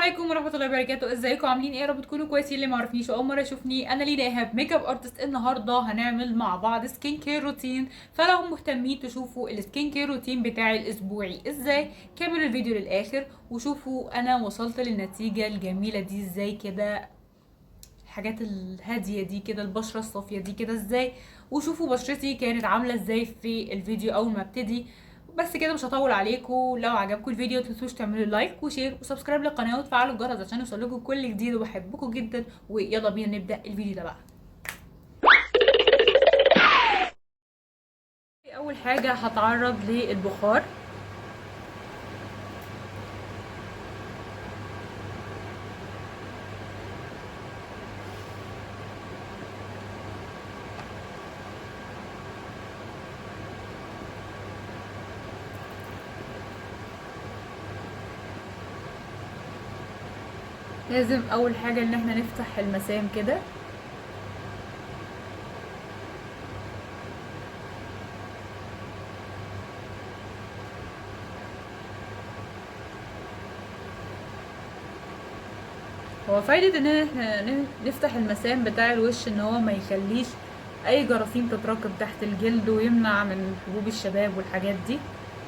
عليكم ورحمه الله وبركاته. ازيكم عاملين ايه؟ يا رب تكونوا كويسين. اللي ما عرفنيش اول مره يشوفني، انا لينا ايهاب ميك اب ارتست. النهارده هنعمل مع بعض سكين كير روتين، فلو مهتمين تشوفوا السكين كير روتين بتاعي الاسبوعي ازاي، كملوا الفيديو للاخر وشوفوا انا وصلت للنتيجه الجميله دي ازاي كده. الحاجات الهاديه دي كده، البشره الصافيه دي كده ازاي، وشوفوا بشرتي كانت عامله ازاي في الفيديو اول ما ابتدي. بس كده مش هطول عليكم. لو عجبكم الفيديو متنسوش تعملوا لايك وشير وسبسكرايب للقناه وتفعلوا الجرس عشان يوصلكم كل جديد، وبحبكم جدا. ويلا بينا نبدا الفيديو ده بقى. اول حاجه هتعرض للبخار. لازم اول حاجه ان احنا نفتح المسام كده. هو فايدة ان احنا نفتح المسام بتاع الوش ان هو ما يخليش اي جراثيم تتراكم تحت الجلد، ويمنع من حبوب الشباب والحاجات دي.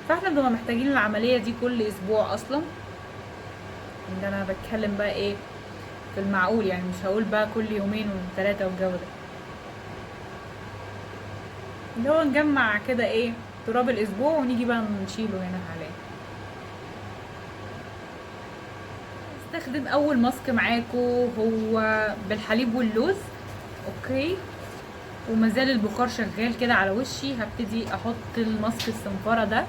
فاحنا بنبقى محتاجين العملية دي كل اسبوع اصلا. ان انا بتكلم بقى ايه في المعقول، يعني مش هقول بقى كل يومين وثلاثة والجو ده. اللي هو نجمع كده ايه تراب الاسبوع ونيجي بقى نشيله هنا عليه. استخدم اول ماسك معاكو هو بالحليب واللوز. اوكي. ومازال البخار شغال كده على وشي، هبتدي احط الماسك الصنفرة ده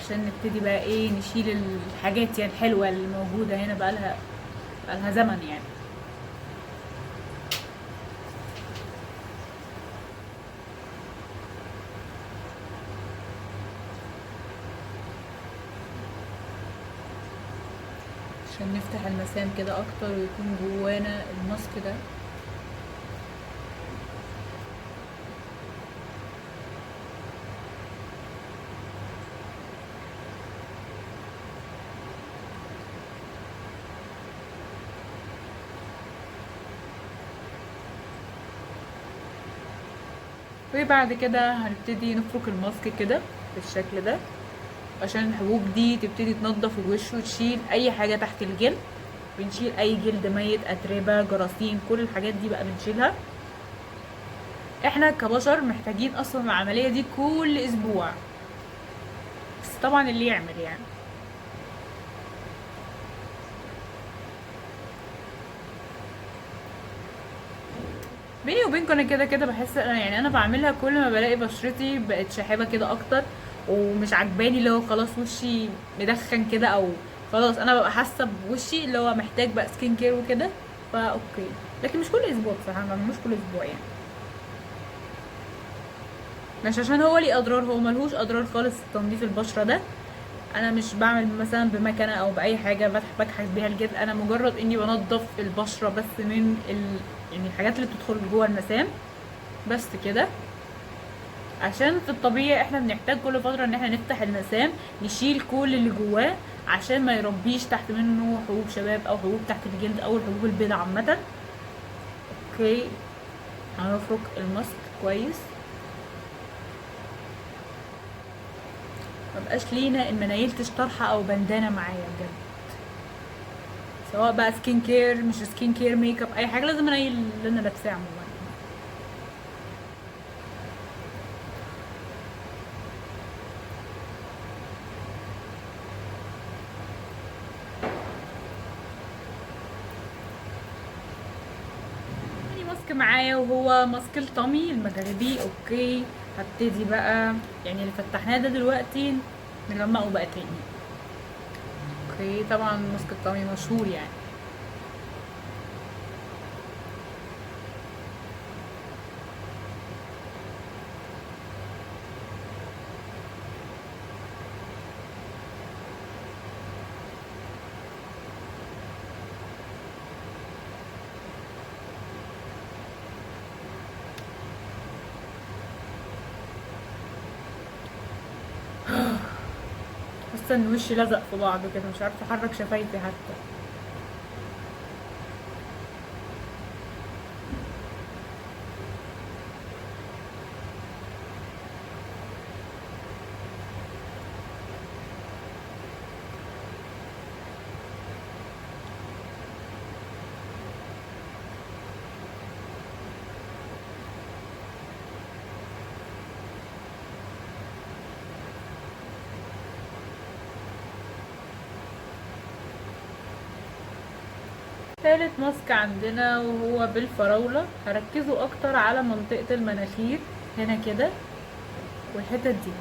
عشان نبتدي بقى ايه نشيل الحاجات يعني الحلوة اللي موجودة هنا بقالها زمن يعني. عشان نفتح المسام كده اكتر ويكون جوانا الماسك ده. وبعد كده هنبتدي نفرك الماسك كده بالشكل ده عشان الحبوب دي تبتدي تنضف الوش وتشيل اي حاجة تحت الجلد. بنشيل اي جلد ميت، اتربة، جراثيم، كل الحاجات دي بقى بنشيلها. احنا كبشر محتاجين اصلا العملية دي كل اسبوع، بس طبعا اللي يعمل يعني. بيني وبينكم انا كده كده بحس يعني انا بعملها كل ما بلاقي بشرتي بقت شاحبه كده اكتر ومش عجباني، اللي هو خلاص وشي مدخن كده، او خلاص انا ببقى حاسه بوشي اللي هو محتاج بقى سكين كير وكده. فا اوكي. لكن مش كل اسبوع بصراحه، ما بعملوش كل اسبوع يعني. مش عشان هو ليه اضرار، هو ملهوش اضرار خالص تنظيف البشره ده. انا مش بعمل مثلا بمكنه او باي حاجه بكحت بيها الجلد، انا مجرد اني بنضف البشره بس من يعني الحاجات اللي بتدخل جوه المسام بس كده. عشان في الطبيعي احنا بنحتاج كل فتره ان احنا نفتح المسام نشيل كل اللي جواه عشان ما يربيش تحت منه حبوب شباب او حبوب تحت الجلد او الحبوب البيضاء عامه. اوكي. هنفرك الماسك كويس، مبقاش لينا ان منيلتش طرحه او بندانه معايا بجد. سواء بقى سكين كير مش سكين كير ميك اب اي حاجه، لازم انيل اللي انا لابساه عموما. تاني ماسك معايا وهو ماسك الطمي المغربي. اوكي. هبتدي بقى يعني اللي فتحناه ده دلوقتي نغمقه بقى تاني. اوكي. طبعا ماسك الطمي مشهور يعني. حاسه ان وشي لزق في بعضه كده، مش عارفه احرك شفايفي حتى. تالت ماسك عندنا وهو بالفراولة. هركزوا اكتر على منطقة المناخير هنا كده والحتت دي.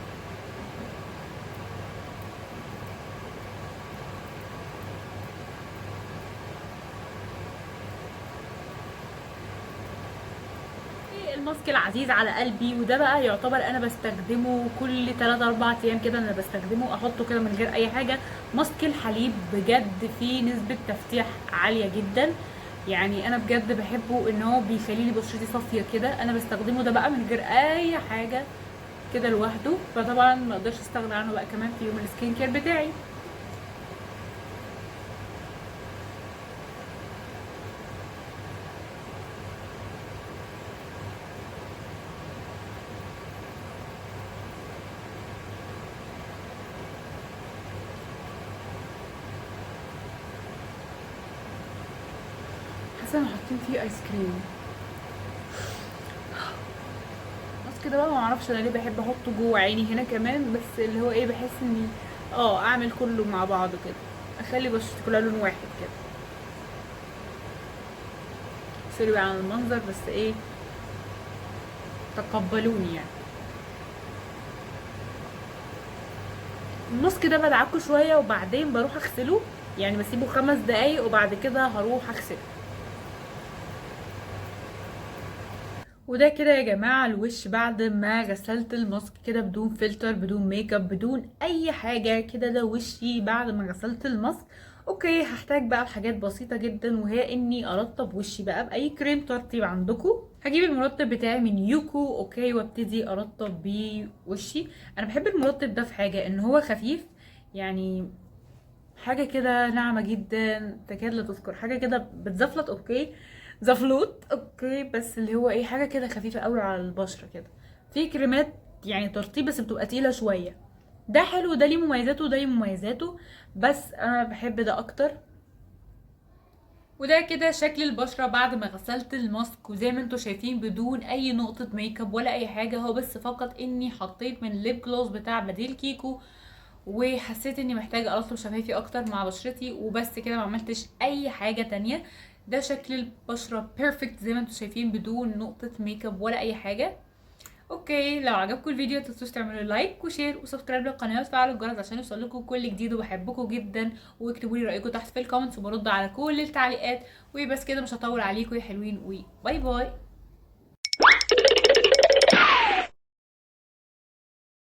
الماسك العزيز على قلبي، وده بقى يعتبر انا بستخدمه كل 3 4 ايام كده، انا بستخدمه احطه كده من غير اي حاجه. ماسك الحليب بجد فيه نسبه تفتيح عاليه جدا، يعني انا بجد بحبه ان هو بيخلي لي بشرتي صافيه كده. انا بستخدمه ده بقى من غير اي حاجه كده لوحده، فطبعا ما اقدرش استغنى عنه بقى كمان في يوم السكين كير بتاعي. حاسه ان حاطين فيه ايس كريم. بس كده بقى ما اعرفش انا ليه بحب احطه جوه عيني هنا كمان، بس اللي هو ايه بحس اني اعمل كله مع بعضه كده، اخلي بشرتي كلها لون واحد كده. سوري بقى عن المنظر، بس ايه تقبلوني يعني. النص كده بدعكه شويه وبعدين بروح اغسله، يعني بسيبه 5 دقايق وبعد كده هروح اغسله. وده كده يا جماعة الوش بعد ما غسلت الماسك كده بدون فلتر بدون ميك اب بدون اي حاجة كده. ده وشي بعد ما غسلت الماسك. اوكي هحتاج بقى حاجات بسيطة جدا، وهي اني ارطب وشي بقى باي كريم ترطيب عندكم. هجيب المرطب بتاعي من يوكو اوكي وابتدي ارطب بيه وشي. انا بحب المرطب ده في حاجة ان هو خفيف، يعني حاجه كده ناعمه جدا تكاد لا تذكر، حاجه كده بتزفلط اوكي، زفلوت اوكي، بس اللي هو ايه حاجه كده خفيفه قوي على البشره كده. في كريمات يعني ترطيب بس بتبقى تقيله شويه، ده حلو، ده ليه مميزاته وده ليه مميزاته، بس انا بحب ده اكتر. وده كده شكل البشرة بعد ما غسلت الماسك، وزي ما انتوا شايفين بدون اي نقطة ميك اب ولا اي حاجة، هو بس فقط اني حطيت من الليب جلوس بتاع بديل كيكو، وحسيت اني محتاجة ارطب شفايفي اكتر مع بشرتي، وبس كده ما عملتش اي حاجة تانية. ده شكل البشرة بيرفكت زي ما انتوا شايفين بدون نقطة ميك اب ولا اي حاجة. اوكي لو عجبكم الفيديو متنسوش تعملوا لايك وشير وسبسكرايب للقناه وتفعلوا الجرس عشان يوصلكم كل جديد، وبحبكم جدا. واكتبوا لي رايكم تحت في الكومنتس وبرد على كل التعليقات. وبس كده مش هطول عليكم يا حلوين، وباي باي.